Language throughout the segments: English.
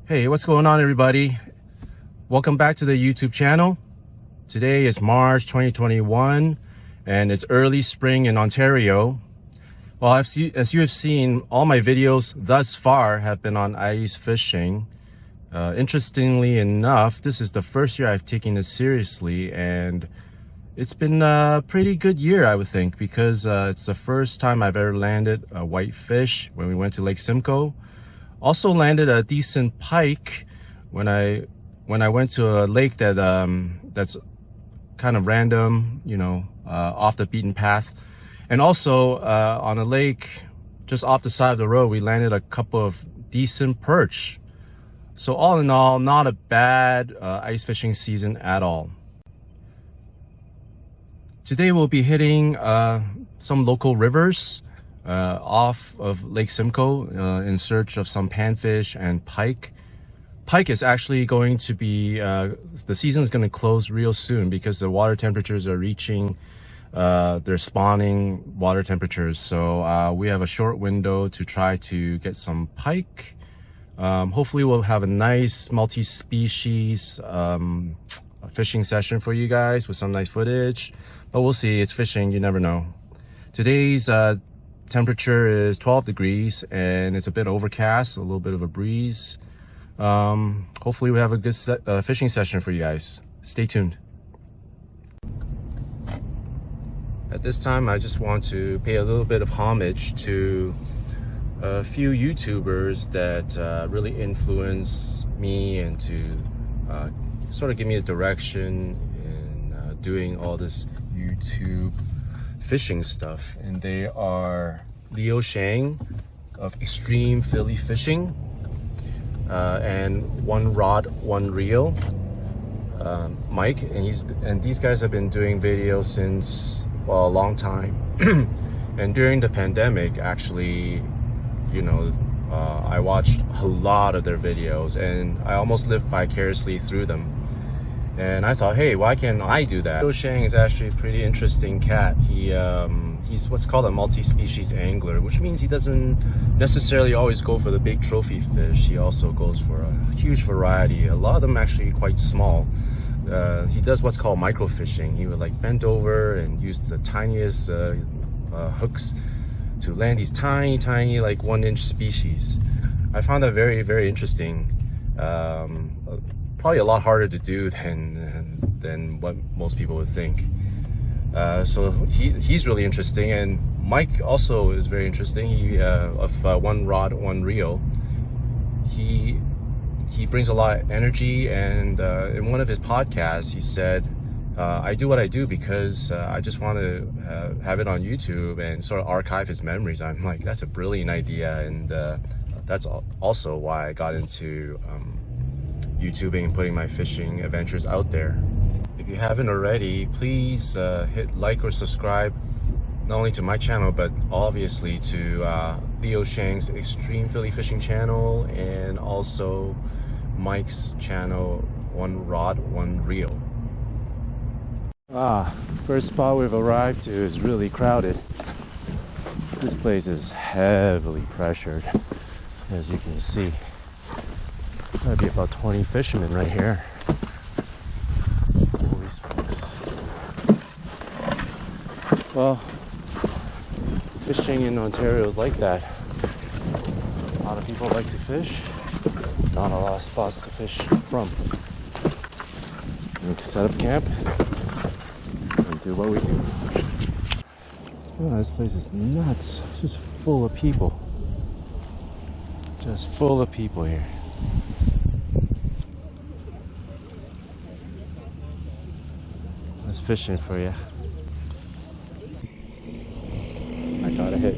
Hey, what's going on, everybody? Welcome back to the YouTube channel. Today is March 2021 and it's early spring in Ontario. Well, as you have seen, all my videos thus far have been on ice fishing. Interestingly enough, this is the first year I've taken this seriously, and it's been a pretty good year, I would think, because it's the first time I've ever landed a white fish when we went to Lake Simcoe. Also landed a decent pike when I went to a lake that that's kind of random, off the beaten path. And also on a lake just off the side of the road, we landed a couple of decent perch. So all in all, not a bad ice fishing season at all. Today we'll be hitting some local rivers off of Lake Simcoe in search of some panfish and pike. Pike is actually going to be, the season is going to close real soon because the water temperatures are reaching their spawning water temperatures. So we have a short window to try to get some pike. Hopefully we'll have a nice multi-species fishing session for you guys with some nice footage. But we'll see, it's fishing, you never know. Today's temperature is 12 degrees and it's a bit overcast, a little bit of a breeze. Hopefully we have a good fishing session for you guys. Stay tuned. At this time, I just want to pay a little bit of homage to a few YouTubers that really influence me and to sort of give me a direction in doing all this YouTube fishing stuff. And they are Leo Shang of Extreme Philly Fishing and One Rod One Reel, Mike, and these guys have been doing videos since, well, a long time. And during the pandemic, actually, I watched a lot of their videos and I almost lived vicariously through them. And I thought, hey, why can't I do that? Leo Shang is actually a pretty interesting cat. He's what's called a multi-species angler, which means he doesn't necessarily always go for the big trophy fish. He also goes for a huge variety, a lot of them actually quite small. He does what's called microfishing. He would like bend over and use the tiniest hooks to land these tiny like 1-inch species. I found that very, very interesting. Probably a lot harder to do than what most people would think. So he's really interesting, and Mike also is very interesting. He of One Rod One Reel. He brings a lot of energy, and in one of his podcasts he said, I do what I do because I just want to have it on YouTube and sort of archive his memories. I'm like, that's a brilliant idea, and that's also why I got into YouTubing and putting my fishing adventures out there. If you haven't already, please hit like or subscribe, not only to my channel, but obviously to Leo Shang's Extreme Philly Fishing channel, and also Mike's channel, One Rod One Reel. First spot we've arrived to is really crowded. This place is heavily pressured, as you can see. Might be about 20 fishermen right here. Holy smokes. Well, fishing in Ontario is like that. A lot of people like to fish, not a lot of spots to fish from. We can set up camp and do what we do. Oh, this place is nuts. Just full of people. Just full of people here. That's fishing for you. I got a hit.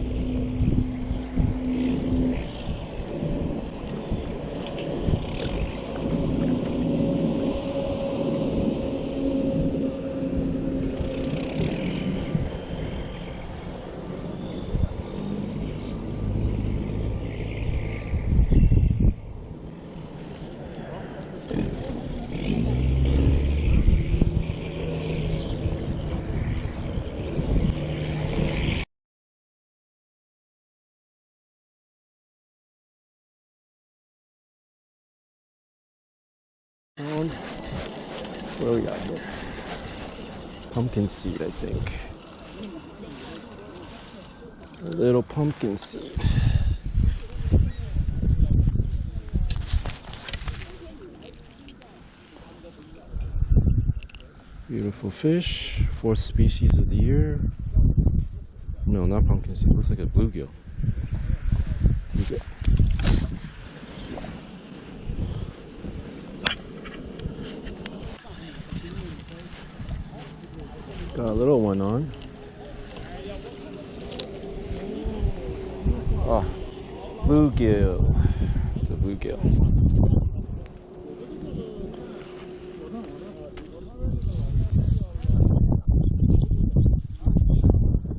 What do we got here? Pumpkin seed, I think. A little pumpkin seed. Beautiful fish, 4th species of the year. No, not pumpkin seed, looks like a bluegill. Bluegill. Got a little one on. Oh, bluegill. It's a bluegill.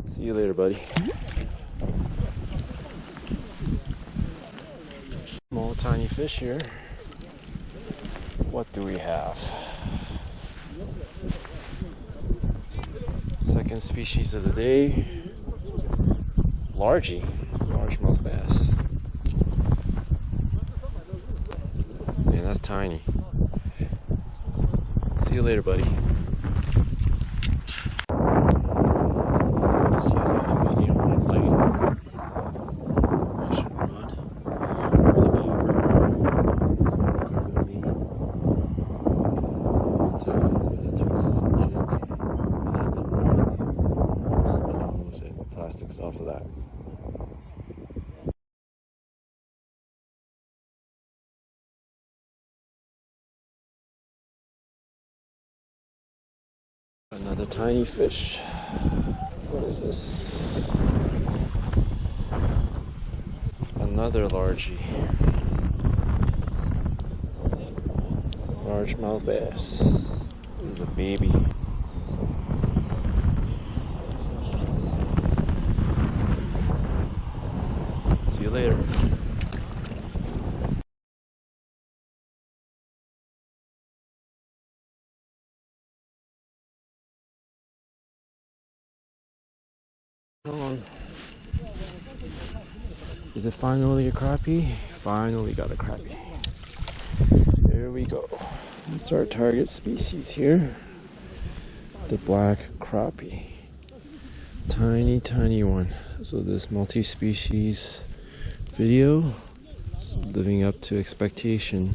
See you later, buddy. Small, tiny fish here. What do we have? 2nd species of the day. Largey. Largemouth bass. Man, that's tiny. See you later, buddy. Just using a medium red light. Russian rod. Really big. With a tungsten jig. Platinum rod. Some and plastics off of that. Another tiny fish. What is this? Another largey. Largemouth bass. This is a baby. See you later. Is it finally a crappie? Finally got a crappie. There we go. That's our target species here. The black crappie. Tiny, tiny one. So this multi-species video is living up to expectation.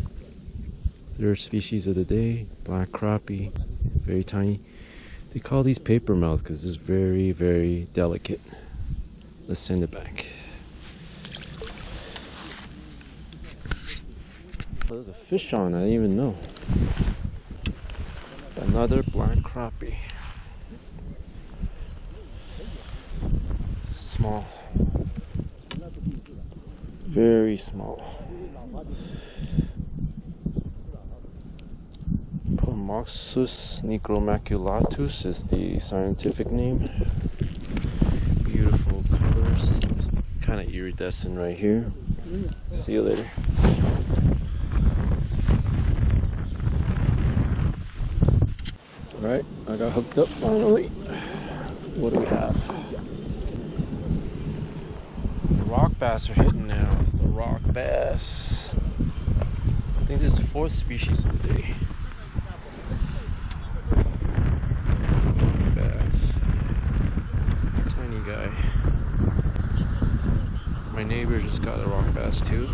3rd species of the day, black crappie. Very tiny. They call these paper mouth because it's very, very delicate. Let's send it back. Oh, there's a fish on, I didn't even know. Another black crappie. Small. Very small. Promoxus nigromaculatus is the scientific name. Beautiful colors. Kind of iridescent right here. See you later. Alright, I got hooked up finally. What do we have? The rock bass are hitting now. The rock bass. I think this is the 4th species of the day. Rock bass. Tiny guy. My neighbor just got a rock bass too.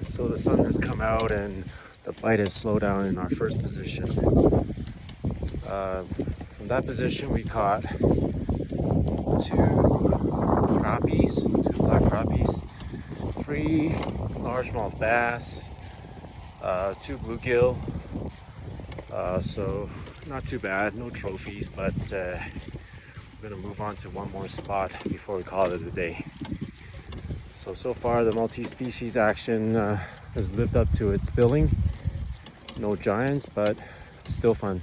So the sun has come out and the bite has slowed down in our first position. From that position we caught 2 crappies, 2 black crappies, 3 largemouth bass, 2 bluegill. So not too bad, no trophies, but we're gonna move on to one more spot before we call it a day. So far the multi-species action has lived up to its billing. No giants, but still fun.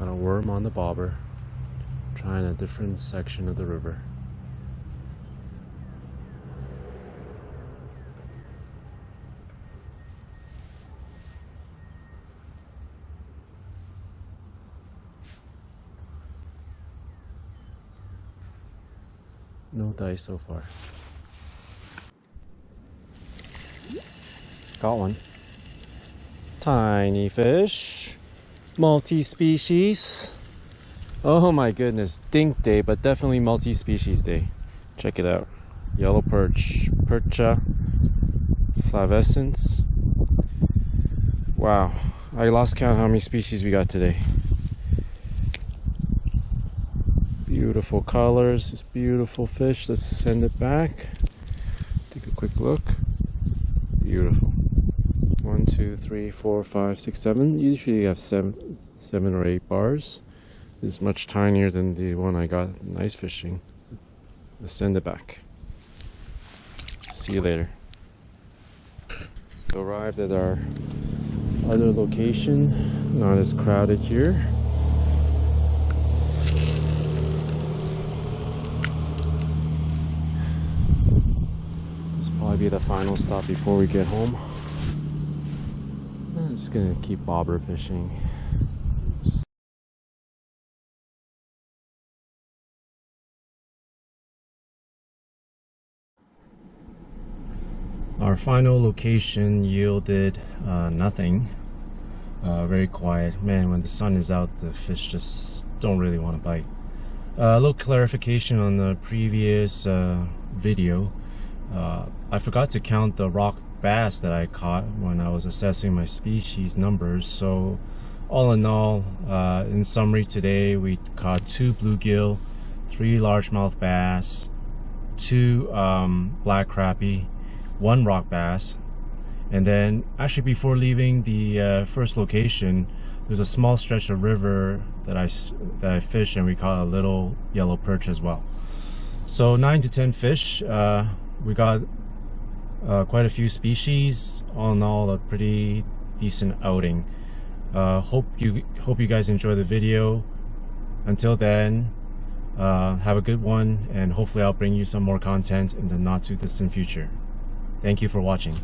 Got a worm on the bobber, trying a different section of the river. No dice so far. Got one. Tiny fish. Multi-species. Oh my goodness. Dink day, but definitely multi-species day. Check it out. Yellow perch. Percha flavescens. Wow. I lost count how many species we got today. Beautiful colors, this beautiful fish. Let's send it back. Take a quick look. Beautiful. 1, 2, 3, 4, 5, 6, 7. Usually you have seven or 8 bars. It's much tinier than the one I got ice fishing. Let's send it back. See you later. Arrived at our other location. Not as crowded here. Be the final stop before we get home. I'm just gonna keep bobber fishing. Our final location yielded nothing. Very quiet. Man, when the sun is out, the fish just don't really want to bite. A little clarification on the previous video. I forgot to count the rock bass that I caught when I was assessing my species numbers. So all in all, in summary, today we caught 2 bluegill, 3 largemouth bass, 2 black crappie, 1 rock bass, and then actually before leaving the first location, there's a small stretch of river that I fished, and we caught a little yellow perch as well. So 9 to 10 fish. We got quite a few species. All in all, a pretty decent outing. Hope you guys enjoy the video. Until then, have a good one, and hopefully I'll bring you some more content in the not too distant future. Thank you for watching.